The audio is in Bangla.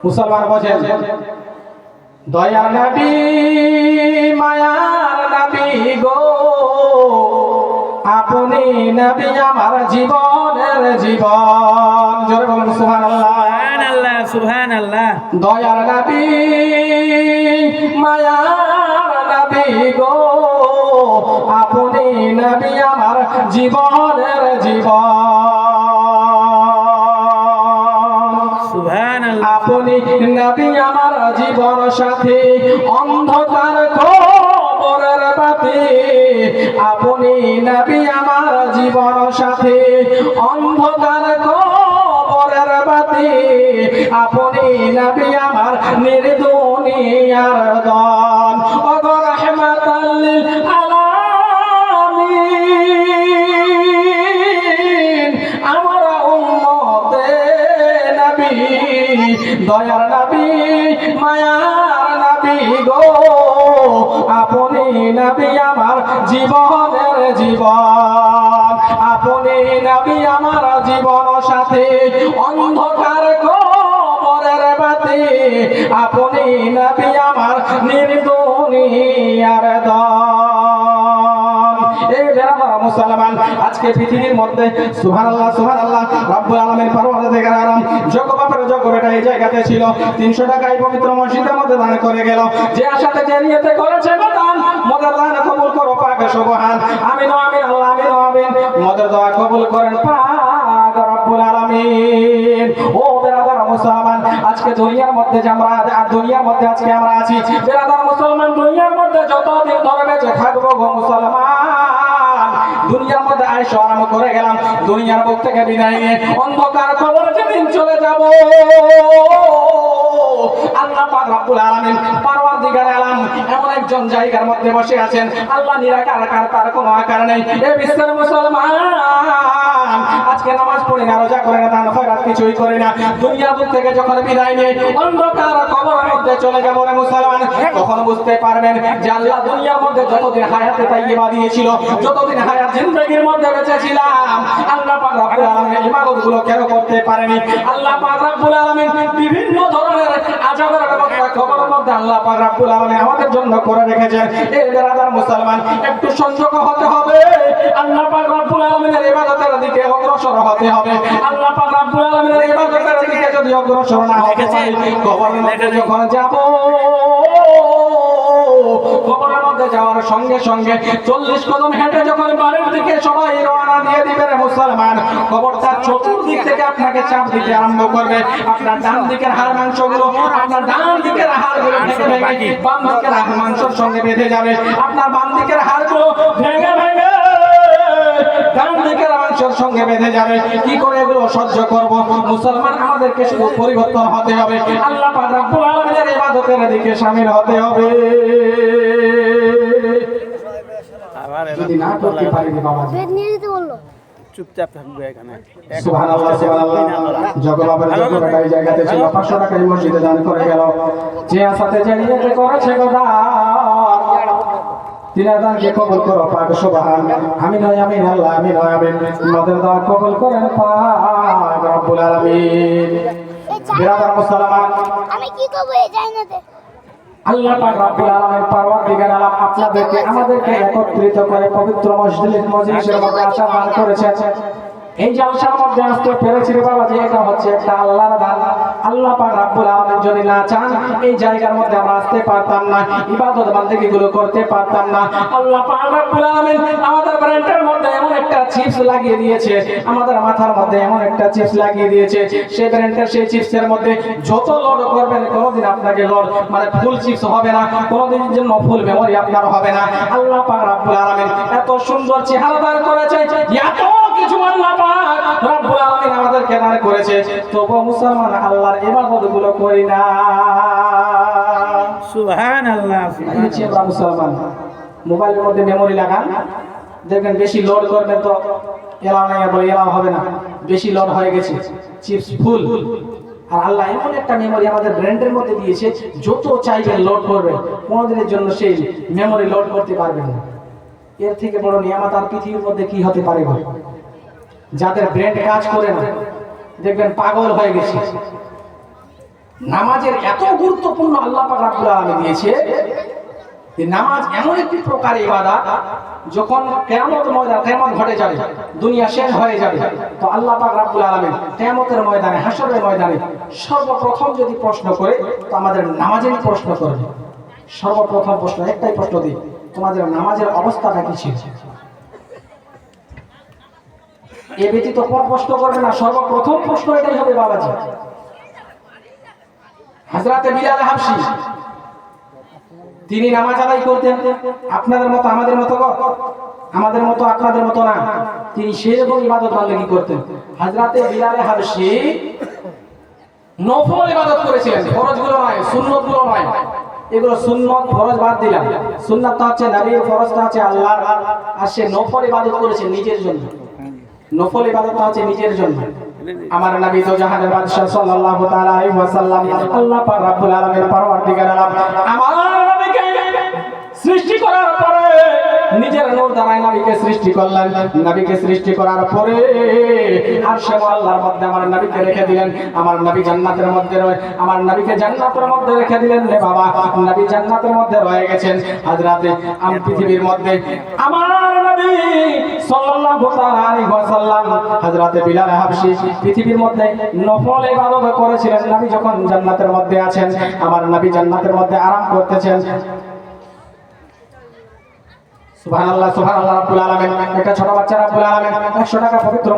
মুসলমান বলেন দয়ার নবী মায়ার নবী গো আপনি নবী আমার জীবনের জীবন। জোরে বলুন সুবহানাল্লাহ সুবহানাল্লাহ সুবহানাল্লাহ। দয়ার নবী মায়ার নবী গো আপনি নবী আমার জীবনের জীবন। আপনি নবী আমার জীবন সাথী অন্ধকার কবরের বাতি। আপনি নবী আমার জীবন সাথী অন্ধকার কবরের বাতি। আপনি নবী আমার নির্দুনিয়ার দান ও রাহমাতাল লিল আলামিন। আমরা উম্মতে নবী দয়ার নবী মায়ার নবী গো আপনি নবী আমার জীবনের জীবন। আপনি নবী আমার জীবন সাথী অন্ধকার কবরের বাতি। আপনি নবী আমার নির্দুনিয়ার দান। এই বেরাদার মুসলমান আজকে পৃথিবীর মধ্যে সুবহানাল্লাহ সুবহানাল্লাহ রব্বুল আলামিন পরওয়ারদিগার আলম যোগ্য বাপের যোগ্য বেটা এই জায়গাতে ছিল 300 টাকা এই পবিত্র মসজিদের মধ্যে দান করে গেল। যে আশাতে যে নিয়তে করেছে দান মোদের দান কবুল করো পাক সুবহান। আমিন আমিন আল্লাহ আমিন আমিন। মোদের দোয়া কবুল করেন পাক রব্বুল আলামিন। ও বেরাদার মুসলমান আজকে দুনিয়ার মধ্যে যে আমরা দুনিয়ার মধ্যে আজকে আমরা আছি বেরাদার মুসলমান দুনিয়ার মধ্যে যতদিন ধরে বেঁচে থাকবো গো মুসলমান দুনিয়ার মধ্যে আইসো আরাম করে গেলাম। দুনিয়ার বুক থেকে বিদায় নিয়ে অন্ধকার কবর যেদিন চলে যাব আল্লাহ পাক রব্বুল আলামিন পরওয়ারদিগার আলম এমন একজন জায়গার মধ্যে বসে আছেন আল্লাহ নিরাকার তার কোনো আকার নেই। এই বিশ্বের মুসলমান আজকে নামাজ পড়ি না রোজা করে না দান খয়রাত কিছুই করি না। দুনিয়ার বুক থেকে যখন বিদায় নিয়ে অন্ধকার কবরের মধ্যে চলে যাব রে মুসলমান তখন বুঝতে পারবেন যে আল্লাহ দুনিয়ার মধ্যে যতদিন হায়াতে তাইয়্যিবা দিয়েছিল যতদিন হায়াত জিন্দেগির মধ্যে বেঁচে ছিলাম আল্লাহ পাক রব্বুল আলামিন ইবাদতগুলো কেন করতে পারেনি। আল্লাহ পাক রব্বুল আলামিন বিভিন্ন ধরনের আযাবের ব্যবস্থা কবরের মধ্যে আল্লাহ পাক রব্বুল আলামিন আমাদের জন্য করে রেখেছেন। এই বেরাদার মুসলমান একটু সংযত হতে হবে। আল্লাহ পাক রব্বুল আলামিনের ইবাদতের দিকে অগ্রসর হতে হবে। আল্লাহ পাক রব্বুল আলামিনের ইবাদতের দিকে যদি অগ্রসর না হতে পারি কবরের মধ্যে যখন যাব কবরের মধ্যে যাওয়ার সঙ্গে সঙ্গে 40 কদম হেঁটে যখন বাড়ির দিকে সবাই রওনা দিয়ে দিবে রে মুসলমান কবরটা চতুর্দিক থেকে আপনাকে চাপ দিতে আরম্ভ করবে। আপনার ডান দিকের হাড় মাংসগুলো আপনার ডান দিকের হাড়গুলো ভেঙে বাম দিকের হাড় মাংসের সঙ্গে বেঁধে যাবে। আপনার বাম দিকের হাড়গুলো ভেঙে ভেঙে ডান দিকের মাংসের সঙ্গে বেঁধে যাবে। কি করে এগুলো সহ্য করব মুসলমান? আমাদেরকে শুধু পরিবর্তন হতে হবে। আল্লাহ পাক রব্বুল আলামিনের ইবাদতের দিকে শামিল হতে হবে। যদি না করতে পারি বাবা নিয়ে যেতে বললো চুপচাপ থাকবে এখানে। সুবহানাল্লাহ সুবহানাল্লাহ। জগবাবের যোগ্য বেটা এই জায়গাতে ছিল 500 টাকা এই মসজিদে দান করে গেল। যে আসাতে যে নিয়তে করেছে গো দান তিনার দানকে কবুল করো পাক সুবহান। আমিন আমিন আল্লাহ আমিন আমিন। আমাদের দোয়া কবুল করেন পাক রব্বুল আলামিন। বিরাদার মুসলমান আমি কি করব এই জান্নাতে আল্লাহ পাক রব্বুল আলামিন পরওয়ারদিগার আলম আপনাদেরকে আমাদেরকে একত্রিত করে পবিত্র মজলিসের মধ্যে আসার দান করেছেন। এই জলসার মধ্যে আসতে পেরেছি রে বাবা যে এটা হচ্ছে একটা আল্লাহর দান। আল্লাহ পাক রব্বুল আলামিন যদি না চান এই জায়গার মধ্যে আমরা আসতে পারতাম না, ইবাদত বান্দেগিগুলো করতে পারতাম না। আল্লাহ পাক রব্বুল আলামিন আমাদের ব্রেনের মধ্যে এমন একটা চিপস লাগিয়ে দিয়েছে, আমাদের মাথার মধ্যে এমন একটা চিপস লাগিয়ে দিয়েছে সেই ব্রেনটা সেই চিপসের মধ্যে যত লোড করবেন কোনোদিন আপনাকে লোড মানে ফুল চিপস হবে না, কোনোদিনের জন্য ফুল মেমোরি আপনার হবে না। আল্লাহ পাক রব্বুল আলামিন এত সুন্দর চেহারা দান করেছে, এত কিছু আল্লাহ পাক রব্বুল আলামিন আমাদেরকে দান করেছে, তবু মুসলমান আল্লাহর ইবাদতগুলো করি না। সুবহানাল্লাহ আমরা মুসলমান মোবাইলের মধ্যে মেমোরি লাগান, দেখবেন বেশি লোড করবেন তো এলাও নাই বলে এলাও হবে না, বেশি লোড হয়ে গেছে চিপস ফুল। আর আল্লাহ এমন একটা মেমোরি আমাদের ব্রেনের মধ্যে দিয়েছে যত চাইবেন লোড করবেন কোনোদিনের জন্য সেই মেমোরি লোড করতে পারবেন না। এর থেকে বড় নিয়ামত আর পৃথিবীর মধ্যে কি হতে পারে? যাদের ব্রেন কাজ করে না দেখবেন পাগল হয়ে গেছে, নামাজের এত গুরুত্বপূর্ণ আল্লাহ পাক রব্বুল আলামিন দিয়েছে যে নামাজ এমন একটি প্রকার ইবাদত, যখন কিয়ামত ময়দান কিয়ামত ঘটে যাবে, দুনিয়া শেষ হয়ে যাবে, তো আল্লাহ পাক রব্বুল আলামিন কিয়ামতের ময়দানে, হাশরের ময়দানে সর্বপ্রথম যদি প্রশ্ন করে, তো আমাদের নামাজেরই প্রশ্ন করবে। সর্বপ্রথম প্রশ্ন একটাই প্রশ্ন দিই, তোমাদের নামাজের অবস্থাটা কি ছিল? এ ব্যতীত পর প্রশ্ন করবে না, সর্বপ্রথম প্রশ্ন এটাই হবে বাবাজি। হযরতে বিলাল হাবশী তিনি নামাজ আদায় করতেন আপনাদের মতো আমাদের মতো, আমাদের মতো আপনাদের মতো না, তিনি সেরকম ইবাদত বন্দেগী করতেন। হযরতে বিলাল হাবশী নফল ইবাদত করেছিলেন, ফরজগুলো নয়, সুন্নতগুলো নয়। এগুলো সুন্নত ফরজ বাদ দিলাম, সুন্নাতটা হচ্ছে নবীর, ফরজটা হচ্ছে আল্লাহর। আর সে নফল ইবাদত করেছেন নিজের জন্য, নফল ইবাদতটা হচ্ছে নিজের জন্য। আমার নবী তো জাহানের বাদশা সাল্লাল্লাহু তাআলা আলাইহি ওয়াসাল্লাম, আল্লাহ পাক রব্বুল আলামিন পরওয়ারদিগার আলম আমার নবীকে সৃষ্টি করার পরে নিজের নূর দ্বারা নবীকে সৃষ্টি করলেন। নবীকে সৃষ্টি করার পরে আরশে আল্লাহর মধ্যে আমার নবীকে রেখে দিলেন। আমার নবী জান্নাতের মধ্যে রয়ে, আমার নবীকে জান্নাতের মধ্যে রেখে দিলেন রে বাবা। নবী জান্নাতের মধ্যে রয়ে গেছেন, হযরতে পৃথিবীর মধ্যে আমার নবী সাল্লাল্লাহু তাআলা আলাইহি ওয়াসাল্লাম হযরতে বিলাল হাবশী পৃথিবীর মধ্যে নফল ইবাদত করেছিলেন। নবী যখন জান্নাতের মধ্যে আছেন, আমার নবী জান্নাতের মধ্যে আরাম করতেছেন। সুবহানাল্লাহ, সুবহানাল্লাহ রাব্বুল আলামিন। একটা ছোট বাচ্চা রাব্বুল আলামিন 100 টাকা পবিত্র